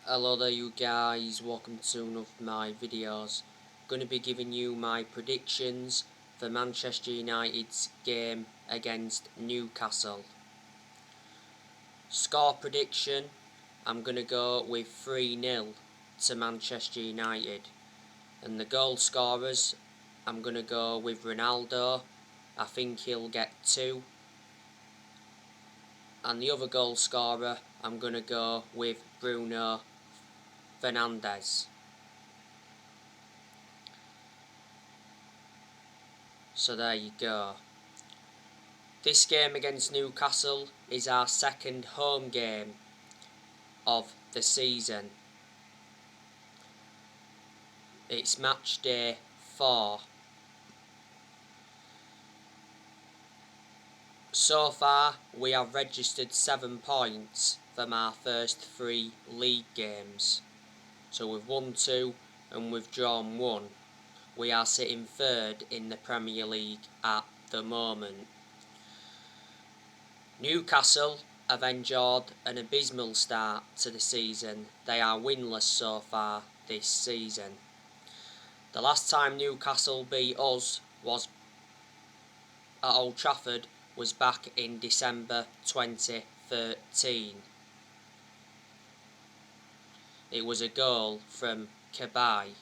Hello there you guys, welcome to one of my videos. Going to be giving you my predictions for Manchester United's game against Newcastle. Score prediction, I'm going to go with 3-0 to Manchester United. And the goal scorers, I'm going to go with Ronaldo. I think he'll get 2. And the other goal scorer, I'm going to go with Bruno Fernandes. So there you go. This game against Newcastle is our second home game of the season. It's match day 4. So far we have registered 7 points from our first 3 league games. So we've won 2 and we've drawn 1. We are sitting 3rd in the Premier League at the moment. Newcastle have enjoyed an abysmal start to the season. They are winless so far this season. The last time Newcastle beat us was at Old Trafford was back in December 2013. It was a goal from Cabaye.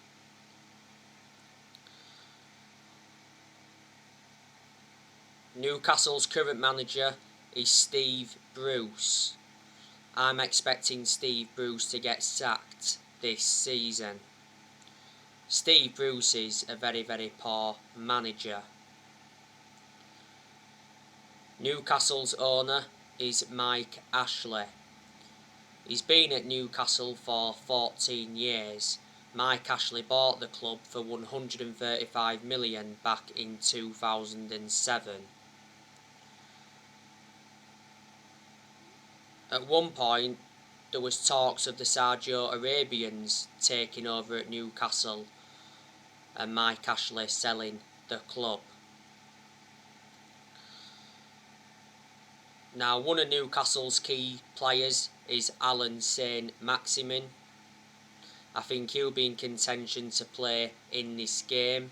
Newcastle's current manager is Steve Bruce. I'm expecting Steve Bruce to get sacked this season. Steve Bruce is a very, very poor manager. Newcastle's owner is Mike Ashley. He's been at Newcastle for 14 years. Mike Ashley bought the club for 135 million back in 2007. At one point, there was talks of the Saudi Arabians taking over at Newcastle and Mike Ashley selling the club. Now, one of Newcastle's key players is Alan Saint-Maximin. I think he'll be in contention to play in this game.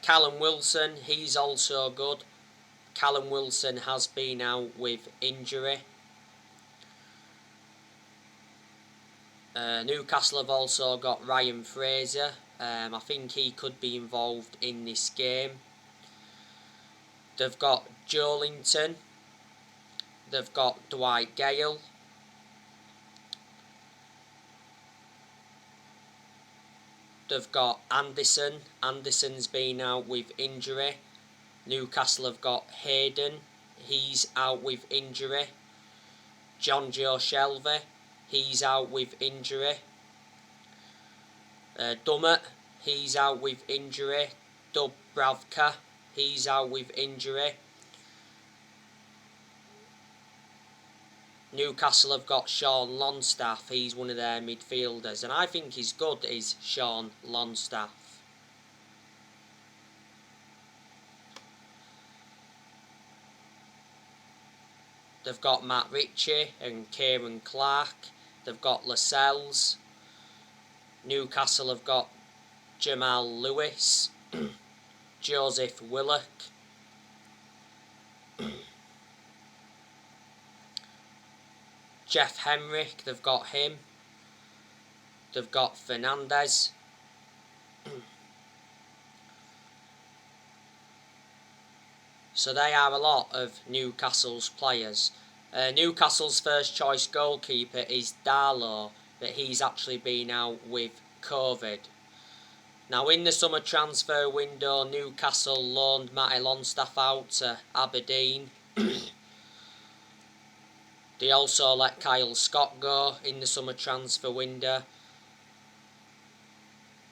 Callum Wilson, he's also good. Callum Wilson has been out with injury. Newcastle have also got Ryan Fraser. I think he could be involved in this game. They've got Joelinton. They've got Dwight Gale. They've got Anderson. Anderson's been out with injury. Newcastle have got Hayden. He's out with injury. John Joe Shelvey. He's out with injury. Dummett. He's out with injury. Dubravka. He's out with injury. Newcastle have got Sean Longstaff. He's one of their midfielders. And I think he's good, is Sean Longstaff. They've got Matt Ritchie and Kieran Clark. They've got Lascelles. Newcastle have got Jamal Lewis. Joseph Willock. Jeff Henrick, they've got him. They've got Fernandes. So they are a lot of Newcastle's players. Newcastle's first choice goalkeeper is Darlow, but he's actually been out with COVID. Now, in the summer transfer window, Newcastle loaned Matty Longstaff out to Aberdeen. They also let Kyle Scott go in the summer transfer window.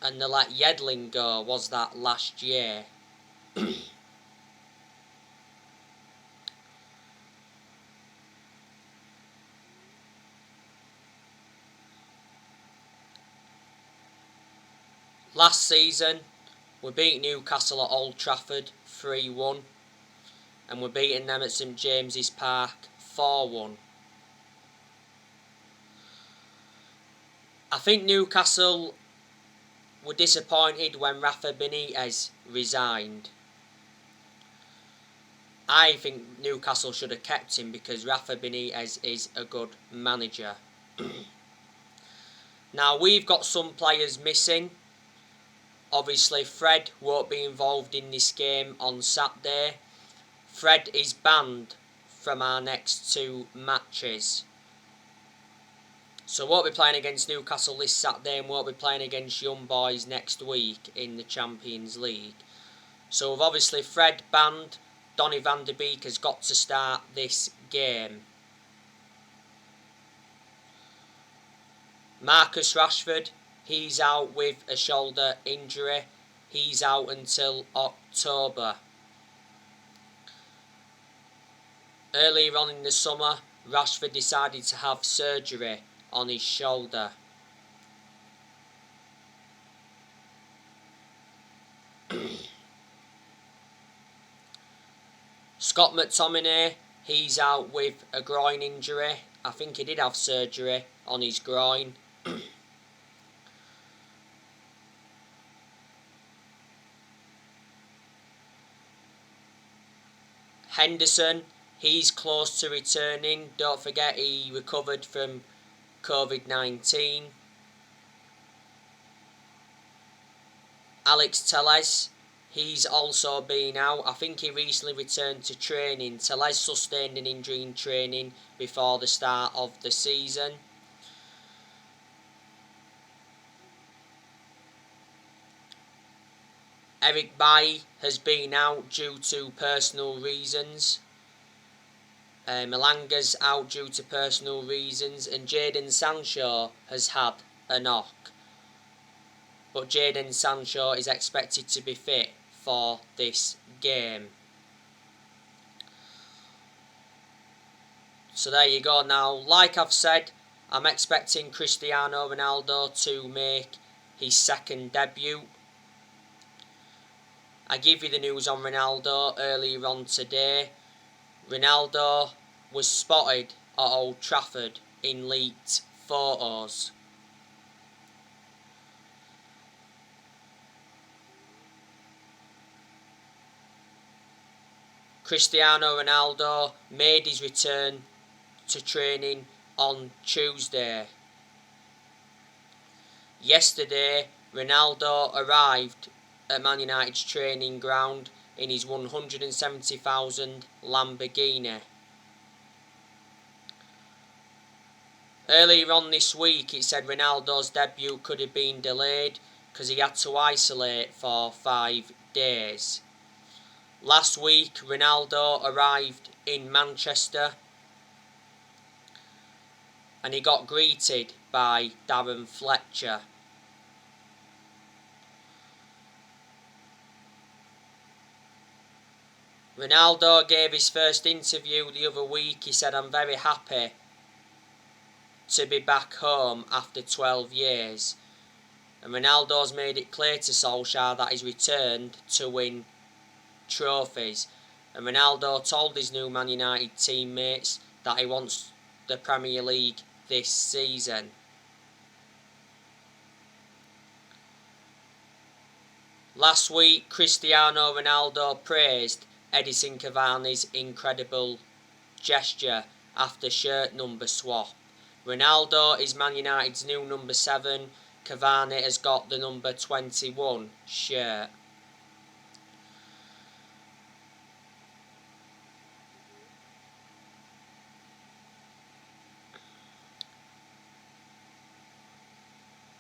And they let Yedlin go, was that last year. Last season, we beat Newcastle at Old Trafford 3-1. and we're beating them at St James's Park 4-1. I think Newcastle were disappointed when Rafa Benitez resigned. I think Newcastle should have kept him because Rafa Benitez is a good manager. Now, we've got some players missing. Obviously, Fred won't be involved in this game on Saturday. Fred is banned from our next 2 matches. So won't be playing against Newcastle this Saturday and won't be playing against Young Boys next week in the Champions League. So we've obviously Fred banned. Donny van de Beek has got to start this game. Marcus Rashford, he's out with a shoulder injury. He's out until October. Earlier on in the summer, Rashford decided to have surgery on his shoulder. Scott McTominay, he's out with a groin injury. I think he did have surgery on his groin. Henderson, he's close to returning. Don't forget he recovered from COVID-19. Alex Telles, he's also been out. I think he recently returned to training. Telles sustained an injury in training before the start of the season. Eric Bailly has been out due to personal reasons. Malanga's out due to personal reasons, and Jadon Sancho has had a knock. But Jadon Sancho is expected to be fit for this game. So there you go. Now, like I've said, I'm expecting Cristiano Ronaldo to make his second debut. I give you the news on Ronaldo earlier on today. Ronaldo was spotted at Old Trafford in leaked photos. Cristiano Ronaldo made his return to training on Tuesday. Yesterday, Ronaldo arrived at Man United's training ground in his 170,000 Lamborghini. Earlier on this week, it said Ronaldo's debut could have been delayed because he had to isolate for 5 days. Last week, Ronaldo arrived in Manchester and he got greeted by Darren Fletcher. Ronaldo gave his first interview the other week. He said, "I'm very happy to be back home after 12 years." And Ronaldo's made it clear to Solskjaer that he's returned to win trophies. And Ronaldo told his new Man United teammates that he wants the Premier League this season. Last week, Cristiano Ronaldo praised Edison Cavani's incredible gesture after shirt number swap. Ronaldo is Man United's new number 7. Cavani has got the number 21 shirt.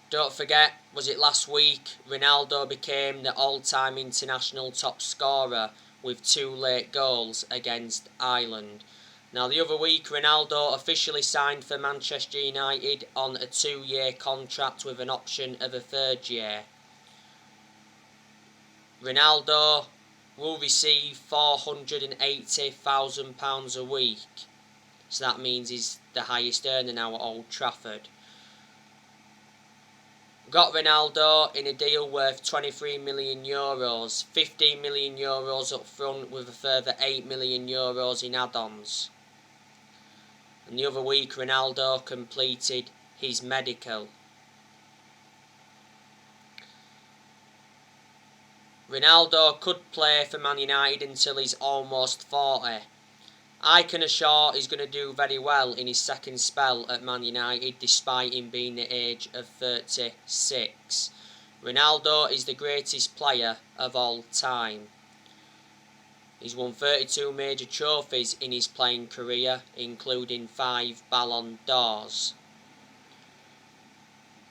Don't forget, was it last week, Ronaldo became the all-time international top scorer with 2 late goals against Ireland. Now, the other week, Ronaldo officially signed for Manchester United on a 2-year contract with an option of a 3rd year. Ronaldo will receive £480,000 a week. So that means he's the highest earner now at Old Trafford. Got Ronaldo in a deal worth €23 million, €15 million up front with a further €8 million in add-ons. And the other week Ronaldo completed his medical. Ronaldo could play for Man United until he's almost 40. I can assure he's going to do very well in his second spell at Man United despite him being the age of 36. Ronaldo is the greatest player of all time. He's won 32 major trophies in his playing career, including 5 Ballon d'Ors.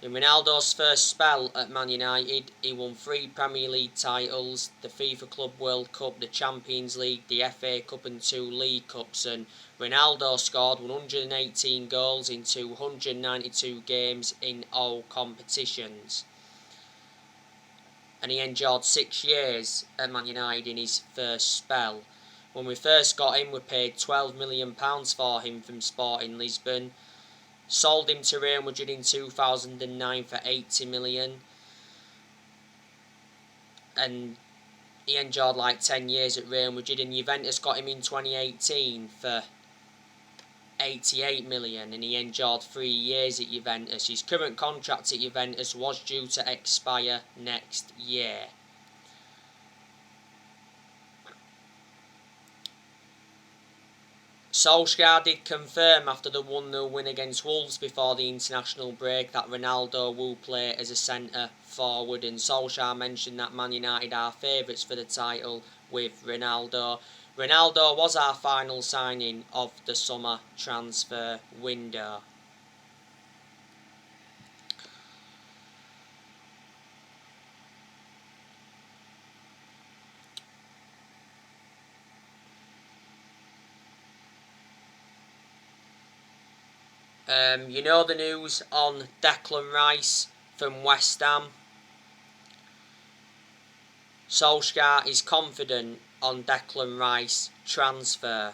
In Ronaldo's first spell at Man United, he won 3 Premier League titles, the FIFA Club World Cup, the Champions League, the FA Cup and 2 League Cups, and Ronaldo scored 118 goals in 292 games in all competitions. And he endured 6 years at Man United in his first spell. When we first got him, we paid £12 million for him from Sporting Lisbon. Sold him to Real Madrid in 2009 for £80 million. And he endured like 10 years at Real Madrid, and Juventus got him in 2018 for £88 million, and he endured 3 years at Juventus. His current contract at Juventus was due to expire next year. Solskjaer did confirm after the 1-0 win against Wolves before the international break that Ronaldo will play as a centre forward, and Solskjaer mentioned that Man United are favourites for the title with Ronaldo. Ronaldo was our final signing of the summer transfer window. You know the news on Declan Rice from West Ham. Solskjaer is confident on Declan Rice transfer.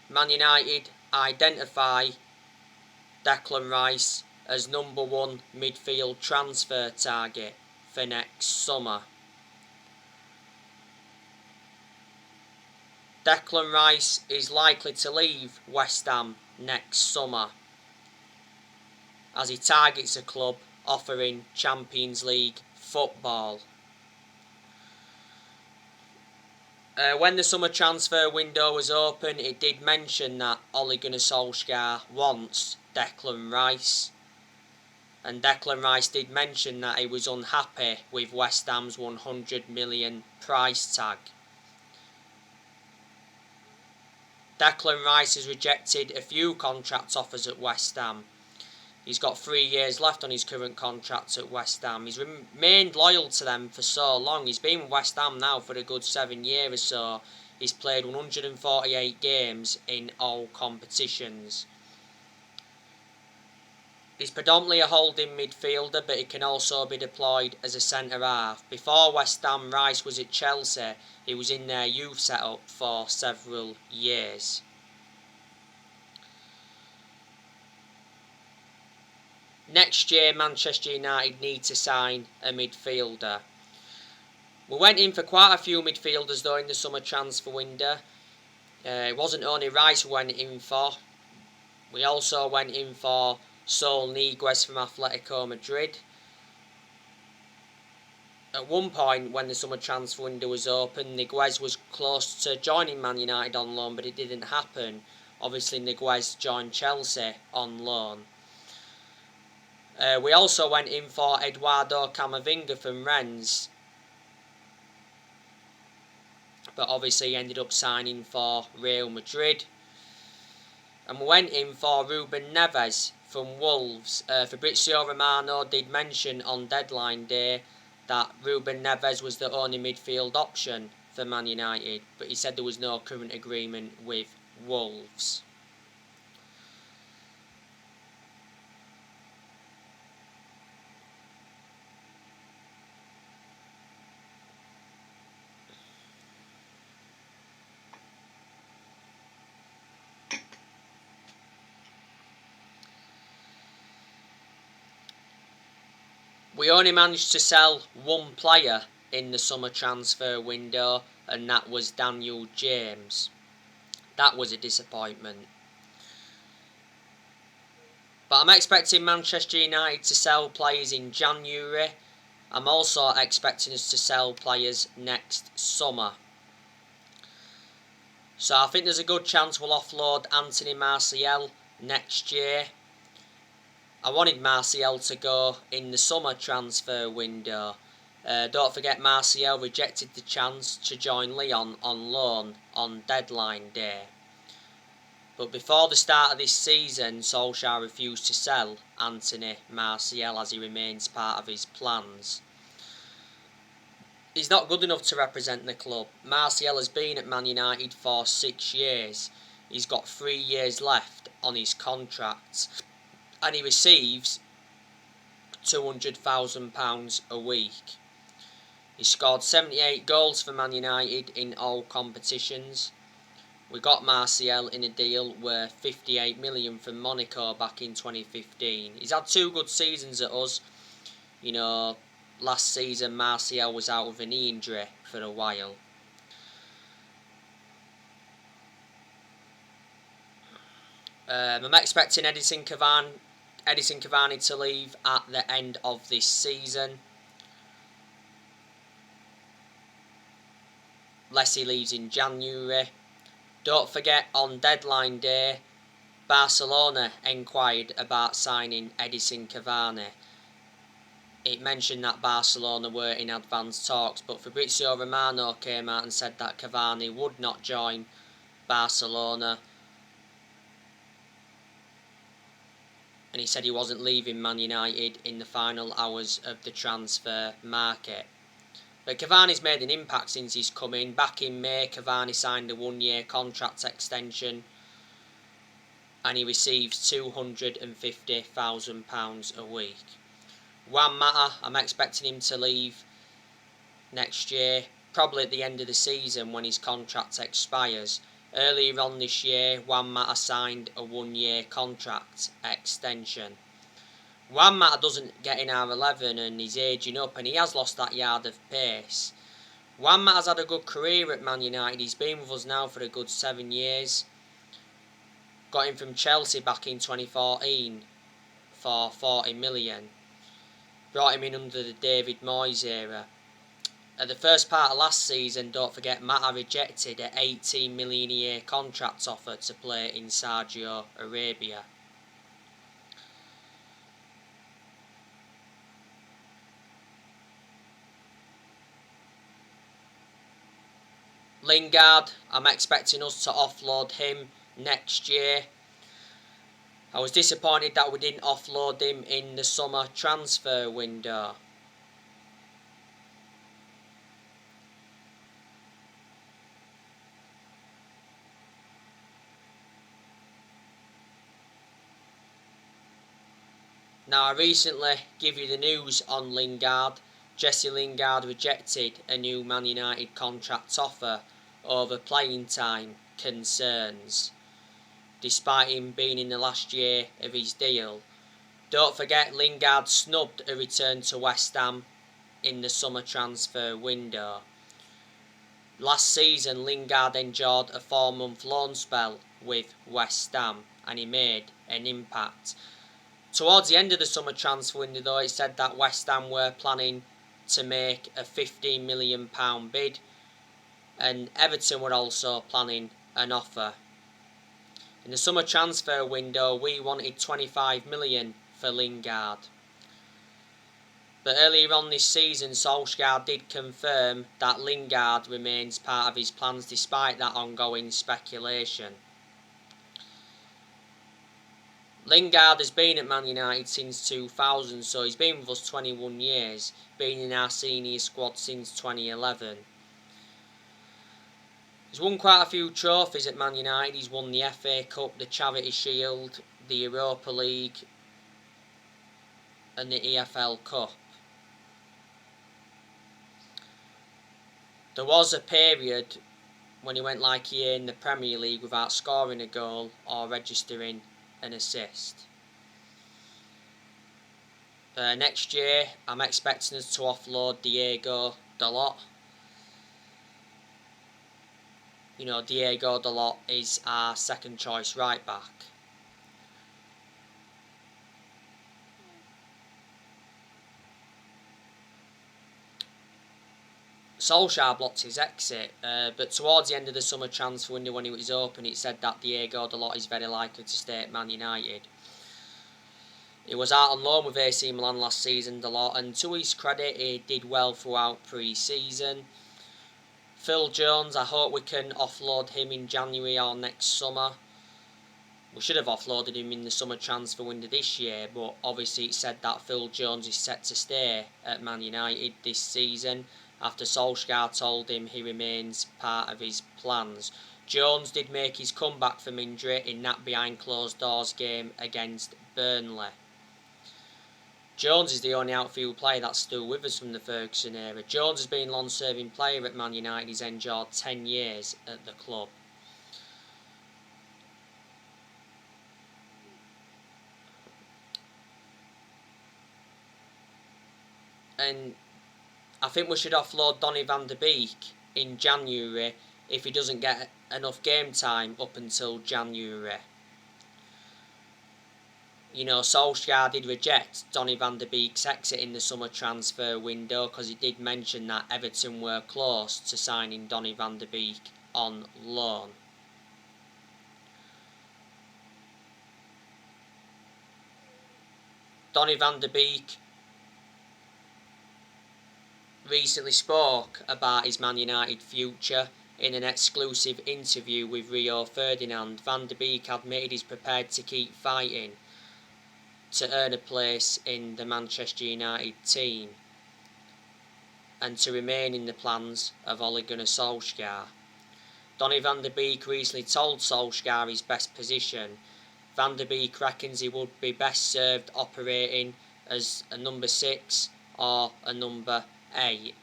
Man United identify Declan Rice as number 1 midfield transfer target for next summer. Declan Rice is likely to leave West Ham next summer as he targets a club offering Champions League football. When the summer transfer window was open, it did mention that Ole Gunnar Solskjaer wants Declan Rice. And Declan Rice did mention that he was unhappy with West Ham's £100 million price tag. Declan Rice has rejected a few contract offers at West Ham. He's got 3 years left on his current contract at West Ham. He's remained loyal to them for so long. He's been with West Ham now for a good 7 years or so. He's played 148 games in all competitions. He's predominantly a holding midfielder, but he can also be deployed as a centre-half. Before West Ham, Rice was at Chelsea. He was in their youth setup for several years. Next year, Manchester United need to sign a midfielder. We went in for quite a few midfielders though in the summer transfer window. It wasn't only Rice we went in for. We also went in for Saul Niguez from Atletico Madrid. At one point when the summer transfer window was open, Niguez was close to joining Man United on loan, but it didn't happen. Obviously Niguez joined Chelsea on loan. We also went in for Eduardo Camavinga from Rennes, but obviously ended up signing for Real Madrid. And we went in for Ruben Neves from Wolves. Fabrizio Romano did mention on deadline day that Ruben Neves was the only midfield option for Man United, but he said there was no current agreement with Wolves. We only managed to sell one player in the summer transfer window, and that was Daniel James. That was a disappointment. But I'm expecting Manchester United to sell players in January. I'm also expecting us to sell players next summer. So I think there's a good chance we'll offload Anthony Martial next year. I wanted Martial to go in the summer transfer window. Don't forget Martial rejected the chance to join Lyon on loan on deadline day. But before the start of this season, Solskjaer refused to sell Anthony Martial as he remains part of his plans. He's not good enough to represent the club. Martial has been at Man United for 6 years. He's got 3 years left on his contract, and he receives £200,000 a week. He scored 78 goals for Man United in all competitions. We got Martial in a deal worth 58 million from Monaco back in 2015. He's had 2 good seasons at us. Last season Martial was out with a knee injury for a while. I'm expecting Edison Cavani to leave at the end of this season. Lessie leaves in January. Don't forget, on deadline day, Barcelona inquired about signing Edison Cavani. It mentioned that Barcelona were in advanced talks, but Fabrizio Romano came out and said that Cavani would not join Barcelona. And he said he wasn't leaving Man United in the final hours of the transfer market. But Cavani's made an impact since he's come in. Back in May, Cavani signed a 1-year contract extension, and he receives £250,000 a week. Juan Mata, I'm expecting him to leave next year, probably at the end of the season when his contract expires. Earlier on this year, Juan Mata signed a 1-year contract extension. Juan Mata doesn't get in our 11 and he's ageing up, and he has lost that yard of pace. Juan Mata's had a good career at Man United. He's been with us now for a good 7 years. Got him from Chelsea back in 2014 for 40 million. Brought him in under the David Moyes era. At the first part of last season, don't forget, Mata rejected an 18 million a year contract offer to play in Saudi Arabia. Lingard, I'm expecting us to offload him next year. I was disappointed that we didn't offload him in the summer transfer window. Now, I recently give you the news on Lingard. Jesse Lingard rejected a new Man United contract offer over playing time concerns, despite him being in the last year of his deal. Don't forget, Lingard snubbed a return to West Ham in the summer transfer window. Last season, Lingard enjoyed a 4-month loan spell with West Ham, and he made an impact. Towards the end of the summer transfer window, though, it said that West Ham were planning to make a £15 million bid, and Everton were also planning an offer. In the summer transfer window, we wanted 25 million for Lingard. But earlier on this season, Solskjaer did confirm that Lingard remains part of his plans despite that ongoing speculation. Lingard has been at Man United since 2000, so he's been with us 21 years, been in our senior squad since 2011. He's won quite a few trophies at Man United. He's won the FA Cup, the Charity Shield, the Europa League and the EFL Cup. There was a period when he went like a year in the Premier League without scoring a goal or registering an assist. Next year, I'm expecting us to offload Diego Dalot. You know, Diego Dalot is our second choice right back. Solskjaer blocked his exit, but towards the end of the summer transfer window when it was open, it said that Diego Dalot is very likely to stay at Man United. He was out on loan with AC Milan last season, Dalot, and to his credit, he did well throughout pre-season. Phil Jones, I hope we can offload him in January or next summer. We should have offloaded him in the summer transfer window this year, but obviously it said that Phil Jones is set to stay at Man United this season after Solskjaer told him he remains part of his plans. Jones did make his comeback from injury in that behind closed doors game against Burnley. Jones is the only outfield player that's still with us from the Ferguson era. Jones has been a long-serving player at Man United. He's endured 10 years at the club. And I think we should offload Donny van der Beek in January if he doesn't get enough game time up until January. You know, Solskjaer did reject Donny van der Beek's exit in the summer transfer window because he did mention that Everton were close to signing Donny van der Beek on loan. Donny van der Beek recently spoke about his Man United future in an exclusive interview with Rio Ferdinand. Van der Beek admitted he's prepared to keep fighting to earn a place in the Manchester United team and to remain in the plans of Ole Gunnar Solskjaer. Donny van der Beek recently told Solskjaer his best position. Van der Beek reckons he would be best served operating as a number 6 or a number 8.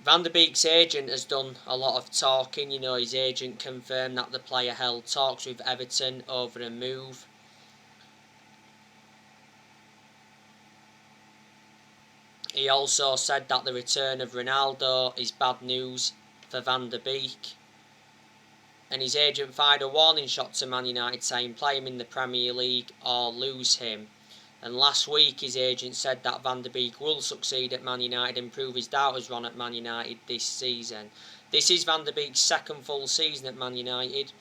Van der Beek's agent has done a lot of talking. You know, his agent confirmed that the player held talks with Everton over a move. He also said that the return of Ronaldo is bad news for Van der Beek. And his agent fired a warning shot to Man United saying play him in the Premier League or lose him. And last week his agent said that Van der Beek will succeed at Man United and prove his doubters wrong at Man United this season. This is Van der Beek's second full season at Man United.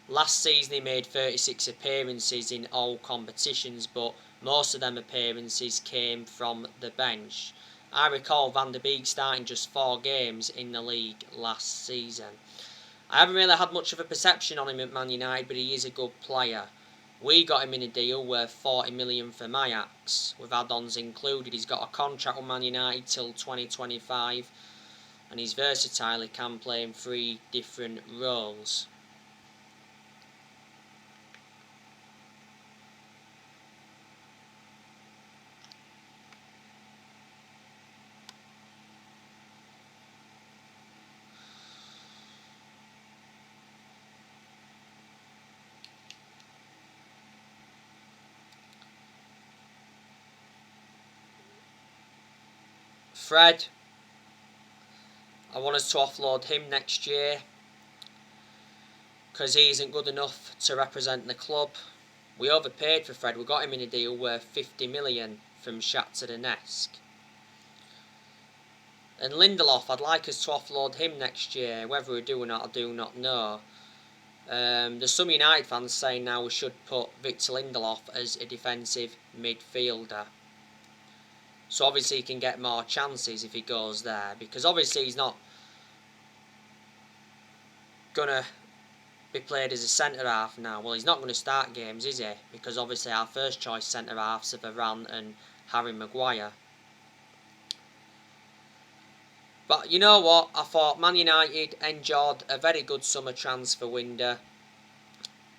Last season he made 36 appearances in all competitions, but most of them appearances came from the bench. I recall Van der Beek starting just 4 games in the league last season. I haven't really had much of a perception on him at Man United, but he is a good player. We got him in a deal worth 40 million from Ajax, with add-ons included. He's got a contract with Man United till 2025, and he's versatile. He can play in 3 different roles. Fred, I want us to offload him next year because he isn't good enough to represent the club. We overpaid for Fred. We got him in a deal worth 50 million from Shakhtar Donetsk. And Lindelof, I'd like us to offload him next year. Whether we do or not, I do not know. There's some United fans saying now we should put Victor Lindelof as a defensive midfielder. So obviously he can get more chances if he goes there. Because obviously he's not going to be played as a centre-half now. Well, he's not going to start games, is he? Because obviously our first choice centre-halves are Varane and Harry Maguire. But you know what? I thought Man United enjoyed a very good summer transfer window.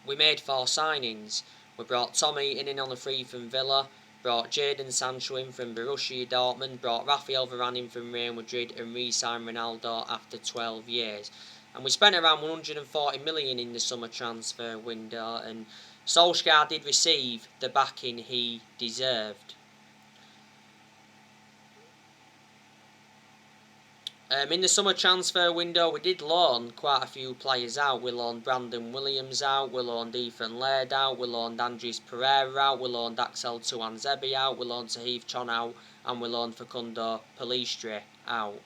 We made 4 signings. We brought Tom Heaton in on a free from Villa. Brought Jadon Sancho in from Borussia Dortmund, brought Rafael Varane in from Real Madrid and re-signed Ronaldo after 12 years. And we spent around 140 million in the summer transfer window, and Solskjaer did receive the backing he deserved. In the summer transfer window, we did loan quite a few players out. We loaned Brandon Williams out, we loaned Ethan Laird out, we loaned Andres Pereira out, we loaned Axel Tuanzebe out, we loaned Tahith Chon out, and we loaned Facundo Pellistri out.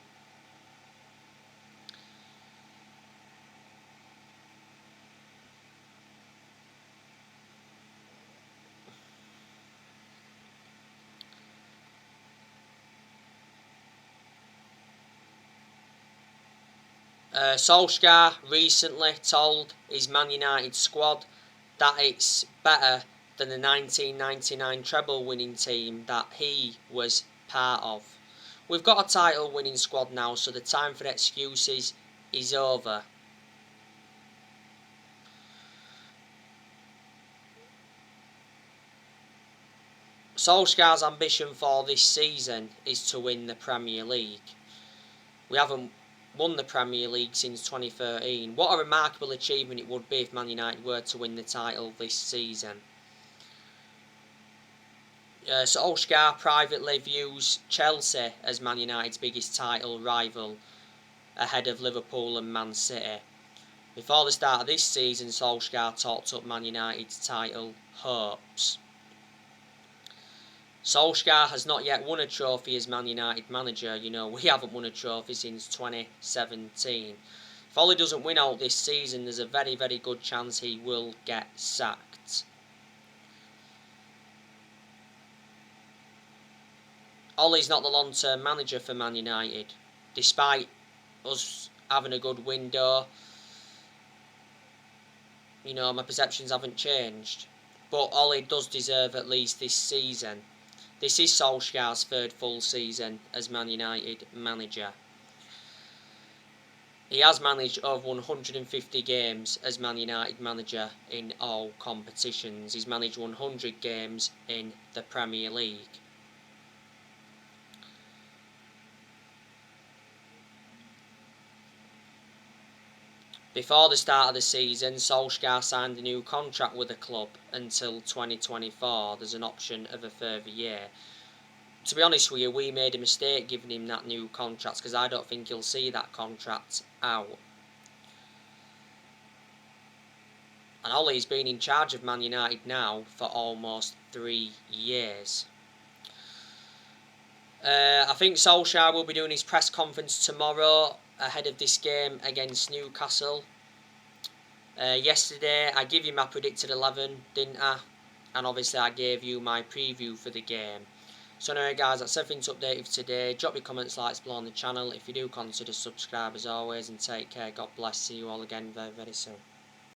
Solskjaer recently told his Man United squad that it's better than the 1999 treble winning team that he was part of. We've got a title winning squad now, so the time for excuses is over. Solskjaer's ambition for this season is to win the Premier League. We haven't won the Premier League since 2013. What a remarkable achievement it would be if Man United were to win the title this season. Solskjaer privately views Chelsea as Man United's biggest title rival, ahead of Liverpool and Man City. Before the start of this season, Solskjaer talked up Man United's title hopes. Solskjaer has not yet won a trophy as Man United manager. We haven't won a trophy since 2017. If Ollie doesn't win out this season, there's a very, very good chance he will get sacked. Ollie's not the long-term manager for Man United. Despite us having a good window, my perceptions haven't changed. But Ollie does deserve at least this season. This is Solskjaer's third full season as Man United manager. He has managed over 150 games as Man United manager in all competitions. He's managed 100 games in the Premier League. Before the start of the season, Solskjaer signed a new contract with the club until 2024. There's an option of a further year. To be honest with you, we made a mistake giving him that new contract because I don't think he'll see that contract out. And Ollie's been in charge of Man United now for almost 3 years. I think Solskjaer will be doing his press conference tomorrow ahead of this game against Newcastle. Yesterday I gave you my predicted 11, didn't I? And obviously I gave you my preview for the game. So anyway guys, that's everything to update you for today. Drop your comments, likes below on the channel. If you do, consider subscribe as always, and take care. God bless. See you all again very, very soon.